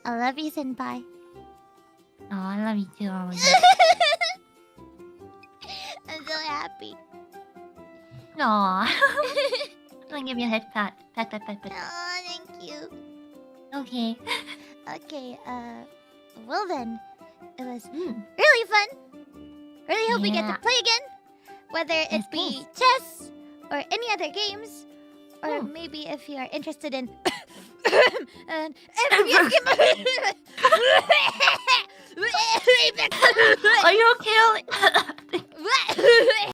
I love you, senpai. Oh, I love you too, Ollie. I'm so happy. Aww. I'm gonna give you a head pat. Pat, pat, pat, pat. Oh, thank you. Okay. Okay, well then, it was Mm. really fun. Really hope we get to Yeah. play again. Whether it Yes, be please. chess or any other games. Or Hmm. maybe if you are interested in... and Are you okay, Ollie?